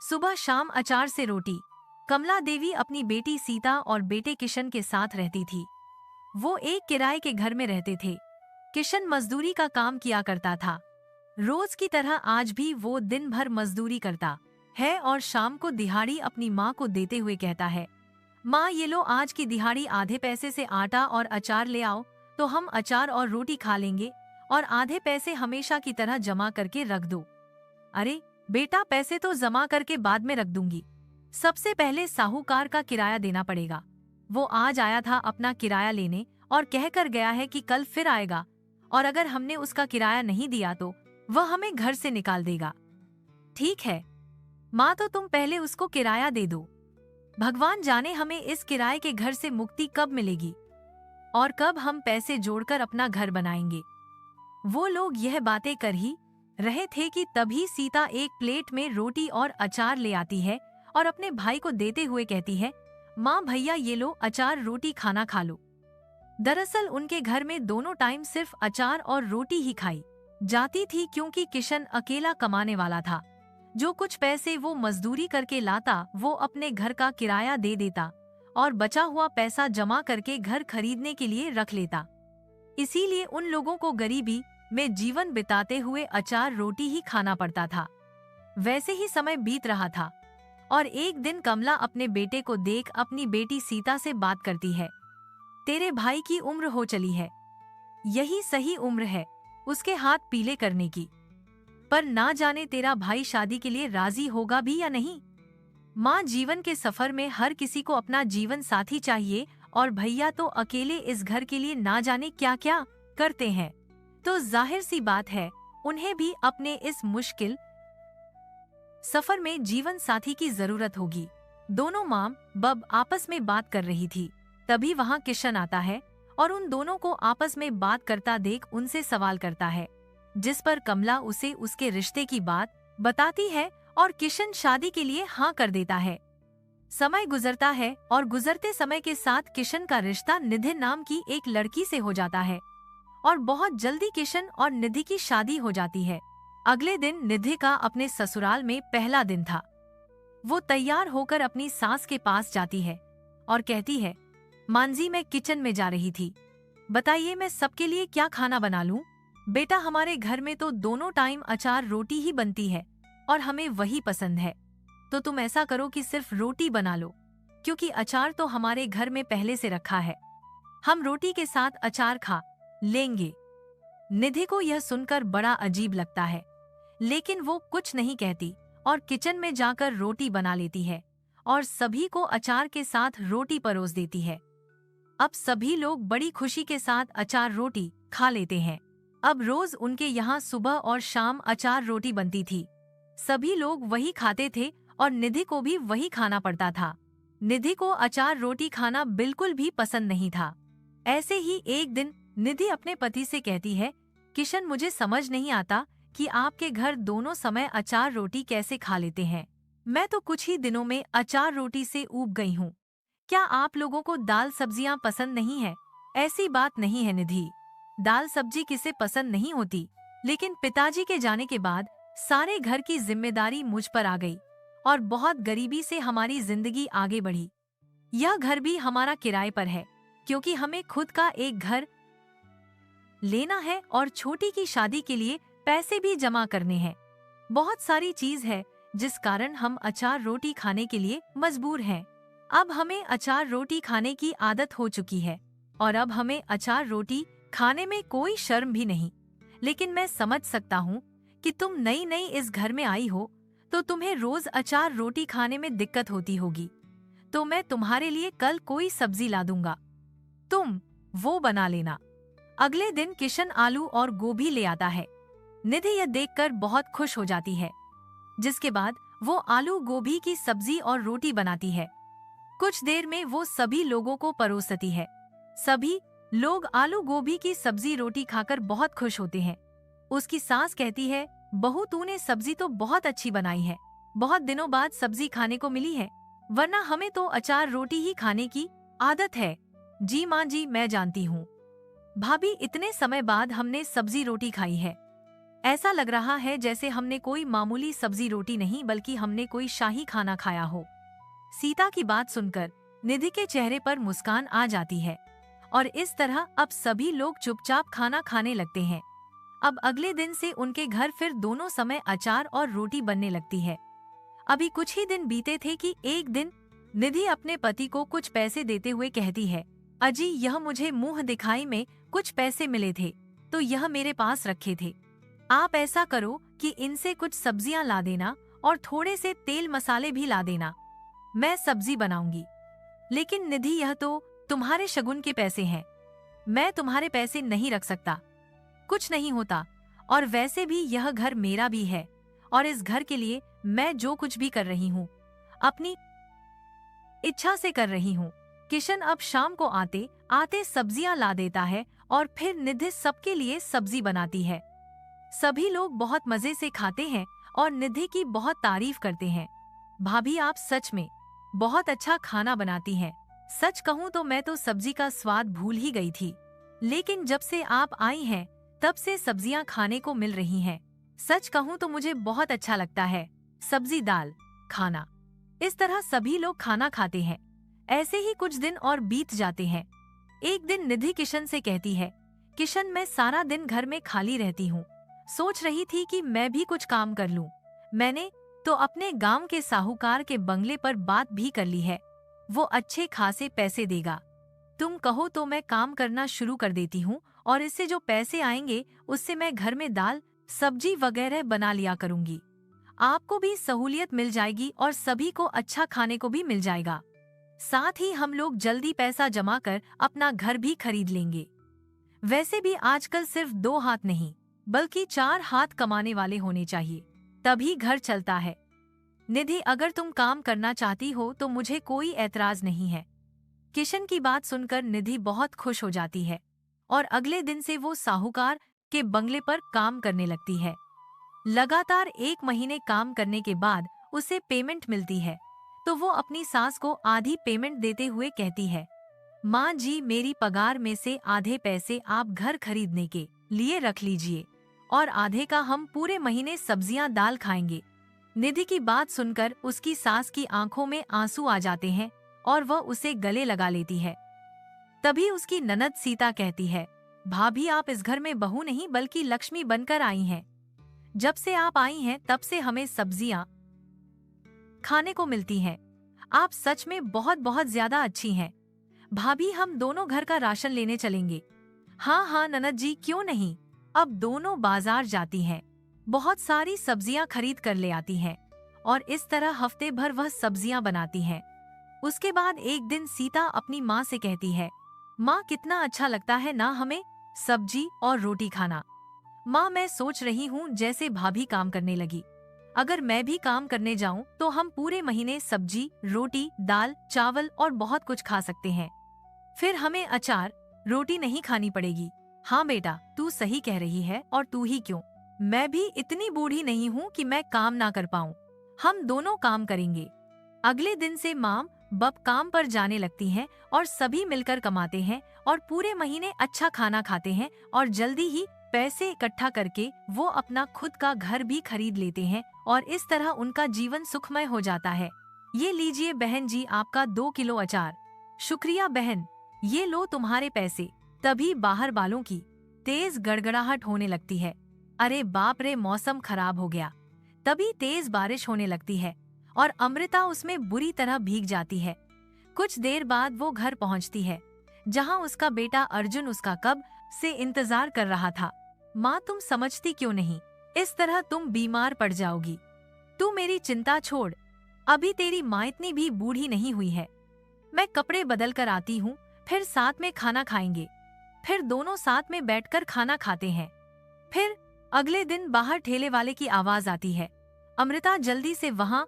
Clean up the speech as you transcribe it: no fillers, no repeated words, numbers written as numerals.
सुबह शाम अचार से रोटी। कमला देवी अपनी बेटी सीता और बेटे किशन के साथ रहती थी। वो एक किराए के घर में रहते थे। किशन मजदूरी का काम किया करता था। रोज की तरह आज भी वो दिन भर मजदूरी करता है और शाम को दिहाड़ी अपनी माँ को देते हुए कहता है, माँ ये लो आज की दिहाड़ी, आधे पैसे से आटा और अचार ले आओ तो हम अचार और रोटी खा लेंगे, और आधे पैसे हमेशा की तरह जमा करके रख दो। अरे बेटा, पैसे तो जमा करके बाद में रख दूंगी, सबसे पहले साहूकार का किराया देना पड़ेगा। वो आज आया था अपना किराया लेने और कहकर गया है कि कल फिर आएगा, और अगर हमने उसका किराया नहीं दिया तो वह हमें घर से निकाल देगा। ठीक है माँ, तो तुम पहले उसको किराया दे दो। भगवान जाने हमें इस किराए के घर से मुक्ति कब मिलेगी और कब हम पैसे जोड़कर अपना घर बनाएंगे। वो लोग यह बातें कर ही रहे थे कि तभी सीता एक प्लेट में रोटी और अचार ले आती है और अपने भाई को देते हुए कहती है, माँ भैया ये लो अचार रोटी, खाना खा लो। दरअसल उनके घर में दोनों टाइम सिर्फ अचार और रोटी ही खाई जाती थी, क्योंकि किशन अकेला कमाने वाला था। जो कुछ पैसे वो मजदूरी करके लाता वो अपने घर का किराया दे देता और बचा हुआ पैसा जमा करके घर खरीदने के लिए रख लेता। इसीलिए उन लोगों को गरीबी में जीवन बिताते हुए अचार रोटी ही खाना पड़ता था। वैसे ही समय बीत रहा था और एक दिन कमला अपने बेटे को देख अपनी बेटी सीता से बात करती है, तेरे भाई की उम्र हो चली है, यही सही उम्र है उसके हाथ पीले करने की, पर ना जाने तेरा भाई शादी के लिए राजी होगा भी या नहीं। माँ, जीवन के सफर में हर किसी को अपना जीवन साथी चाहिए और भैया तो अकेले इस घर के लिए ना जाने क्या क्या करते हैं, तो जाहिर सी बात है उन्हें भी अपने इस मुश्किल सफर में जीवन साथी की जरूरत होगी। दोनों माँ बब आपस में बात कर रही थी, तभी वहाँ किशन आता है और उन दोनों को आपस में बात करता देख उनसे सवाल करता है, जिस पर कमला उसे उसके रिश्ते की बात बताती है और किशन शादी के लिए हाँ कर देता है। समय गुजरता है और गुजरते समय के साथ किशन का रिश्ता निधि नाम की एक लड़की से हो जाता है और बहुत जल्दी किशन और निधि की शादी हो जाती है। अगले दिन निधि का अपने ससुराल में पहला दिन था। वो तैयार होकर अपनी सास के पास जाती है और कहती है, मांजी मैं किचन में जा रही थी, बताइए मैं सबके लिए क्या खाना बना लूं? बेटा, हमारे घर में तो दोनों टाइम अचार रोटी ही बनती है और हमें वही पसंद है, तो तुम ऐसा करो कि सिर्फ रोटी बना लो, क्योंकि अचार तो हमारे घर में पहले से रखा है, हम रोटी के साथ अचार खा लेंगे। निधि को यह सुनकर बड़ा अजीब लगता है, लेकिन वो कुछ नहीं कहती और किचन में जाकर रोटी बना लेती है और सभी को अचार के साथ रोटी परोस देती है। अब सभी लोग बड़ी खुशी के साथ अचार रोटी खा लेते हैं। अब रोज उनके यहाँ सुबह और शाम अचार रोटी बनती थी। सभी लोग वही खाते थे और निधि को भी वही खाना पड़ता था। निधि को अचार रोटी खाना बिल्कुल भी पसंद नहीं था। ऐसे ही एक दिन निधि अपने पति से कहती है, किशन, मुझे समझ नहीं आता कि आपके घर दोनों समय अचार रोटी कैसे खा लेते हैं। मैं तो कुछ ही दिनों में अचार रोटी से ऊब गई हूँ। क्या आप लोगों को दाल सब्जियां पसंद नहीं है? ऐसी बात नहीं है निधि, दाल सब्जी किसे पसंद नहीं होती, लेकिन पिताजी के जाने के बाद सारे घर की जिम्मेदारी मुझ पर आ गई और बहुत गरीबी से हमारी जिंदगी आगे बढ़ी। यह घर भी हमारा किराए पर है, क्योंकि हमें खुद का एक घर लेना है और छोटी की शादी के लिए पैसे भी जमा करने हैं। बहुत सारी चीज है जिस कारण हम अचार रोटी खाने के लिए मजबूर हैं। अब हमें अचार रोटी खाने की आदत हो चुकी है और अब हमें अचार रोटी खाने में कोई शर्म भी नहीं। लेकिन मैं समझ सकता हूँ कि तुम नई नई इस घर में आई हो तो तुम्हें रोज अचार रोटी खाने में दिक्कत होती होगी, तो मैं तुम्हारे लिए कल कोई सब्जी ला दूंगा, तुम वो बना लेना। अगले दिन किशन आलू और गोभी ले आता है। निधि यह देखकर बहुत खुश हो जाती है, जिसके बाद वो आलू गोभी की सब्जी और रोटी बनाती है। कुछ देर में वो सभी लोगों को परोसती है। सभी लोग आलू गोभी की सब्जी रोटी खाकर बहुत खुश होते हैं। उसकी सास कहती है, बहू तूने सब्जी तो बहुत अच्छी बनाई है, बहुत दिनों बाद सब्जी खाने को मिली है, वरना हमें तो अचार रोटी ही खाने की आदत है। जी माँ जी, मैं जानती हूँ भाभी, इतने समय बाद हमने सब्जी रोटी खाई है। ऐसा लग रहा है जैसे हमने कोई मामूली सब्जी रोटी नहीं बल्कि हमने कोई शाही खाना खाया हो। सीता की बात सुनकर निधि के चेहरे पर मुस्कान आ जाती है और इस तरह अब सभी लोग चुपचाप खाना खाने लगते हैं। अब अगले दिन से उनके घर फिर दोनों समय अचार और रोटी बनने लगती है। अभी कुछ ही दिन बीते थे कि एक दिन निधि अपने पति को कुछ पैसे देते हुए कहती है, अजी यह मुझे मुंह दिखाई में कुछ पैसे मिले थे तो यह मेरे पास रखे थे। आप ऐसा करो कि इनसे कुछ सब्जियां ला देना और थोड़े से तेल मसाले भी ला देना, मैं सब्जी बनाऊंगी। लेकिन निधि यह तो तुम्हारे शगुन के पैसे हैं, मैं तुम्हारे पैसे नहीं रख सकता। कुछ नहीं होता, और वैसे भी यह घर मेरा भी है और इस घर के लिए मैं जो कुछ भी कर रही हूँ अपनी इच्छा से कर रही हूँ। किशन अब शाम को आते आते सब्जियां ला देता है और फिर निधि सबके लिए सब्जी बनाती है। सभी लोग बहुत मजे से खाते हैं और निधि की बहुत तारीफ करते हैं। भाभी आप सच में बहुत अच्छा खाना बनाती हैं। सच कहूँ तो मैं तो सब्जी का स्वाद भूल ही गई थी, लेकिन जब से आप आई हैं तब से सब्जियां खाने को मिल रही हैं। सच कहूँ तो मुझे बहुत अच्छा लगता है सब्जी दाल खाना। इस तरह सभी लोग खाना खाते हैं। ऐसे ही कुछ दिन और बीत जाते हैं। एक दिन निधि किशन से कहती है, किशन मैं सारा दिन घर में खाली रहती हूँ, सोच रही थी कि मैं भी कुछ काम कर लूँ। मैंने तो अपने गांव के साहूकार के बंगले पर बात भी कर ली है, वो अच्छे खासे पैसे देगा। तुम कहो तो मैं काम करना शुरू कर देती हूँ और इससे जो पैसे आएंगे उससे मैं घर में दाल सब्जी वगैरह बना लिया करूँगी। आपको भी सहूलियत मिल जाएगी और सभी को अच्छा खाने को भी मिल जाएगा। साथ ही हम लोग जल्दी पैसा जमा कर अपना घर भी खरीद लेंगे। वैसे भी आजकल सिर्फ 2 हाथ नहीं बल्कि 4 हाथ कमाने वाले होने चाहिए, तभी घर चलता है। निधि अगर तुम काम करना चाहती हो तो मुझे कोई ऐतराज नहीं है। किशन की बात सुनकर निधि बहुत खुश हो जाती है और अगले दिन से वो साहूकार के बंगले पर काम करने लगती है। लगातार 1 महीने काम करने के बाद उसे पेमेंट मिलती है तो वो अपनी सास को आधी पेमेंट देते हुए कहती है, माँ जी मेरी पगार में से आधे पैसे आप घर खरीदने के लिए रख लीजिए और आधे का हम पूरे महीने सब्जियां दाल खाएंगे। निधि की बात सुनकर उसकी सास की आंखों में आंसू आ जाते हैं और वह उसे गले लगा लेती है। तभी उसकी ननद सीता कहती है, भाभी आप इस घर में बहू नहीं बल्कि लक्ष्मी बनकर आई हैं। जब से आप आई हैं तब से हमें सब्जियां खाने को मिलती हैं। आप सच में बहुत बहुत ज्यादा अच्छी हैं। भाभी हम दोनों घर का राशन लेने चलेंगे। हाँ हाँ ननद जी क्यों नहीं। अब दोनों बाजार जाती हैं, बहुत सारी सब्जियां खरीद कर ले आती हैं और इस तरह हफ्ते भर वह सब्जियां बनाती हैं। उसके बाद एक दिन सीता अपनी माँ से कहती है, माँ कितना अच्छा लगता है ना हमें सब्जी और रोटी खाना। माँ मैं सोच रही हूँ जैसे भाभी काम करने लगी, अगर मैं भी काम करने जाऊँ तो हम पूरे महीने सब्जी रोटी दाल चावल और बहुत कुछ खा सकते हैं। फिर हमें अचार रोटी नहीं खानी पड़ेगी। हाँ बेटा तू सही कह रही है, और तू ही क्यों, मैं भी इतनी बूढ़ी नहीं हूँ कि मैं काम ना कर पाऊँ। हम दोनों काम करेंगे। अगले दिन से माम बब काम पर जाने लगती हैं और सभी मिलकर कमाते हैं और पूरे महीने अच्छा खाना खाते हैं और जल्दी ही पैसे इकट्ठा करके वो अपना खुद का घर भी खरीद लेते हैं और इस तरह उनका जीवन सुखमय हो जाता है। ये लीजिए बहन जी आपका 2 किलो अचार। शुक्रिया बहन, ये लो तुम्हारे पैसे। तभी बाहर वालों की तेज गड़गड़ाहट होने लगती है। अरे बाप रे मौसम खराब हो गया। तभी तेज बारिश होने लगती है और अमृता उसमें बुरी तरह भीग जाती है। कुछ देर बाद वो घर पहुंचती है जहां उसका बेटा अर्जुन उसका कब से इंतजार कर रहा था। माँ तुम समझती क्यों नहीं, इस तरह तुम बीमार पड़ जाओगी। तू मेरी चिंता छोड़, अभी तेरी माँ इतनी भी बूढ़ी नहीं हुई है। मैं कपड़े बदल कर आती हूँ, फिर साथ में खाना खाएंगे। फिर दोनों साथ में बैठकर खाना खाते हैं। फिर अगले दिन बाहर ठेले वाले की आवाज आती है। अमृता जल्दी से वहाँ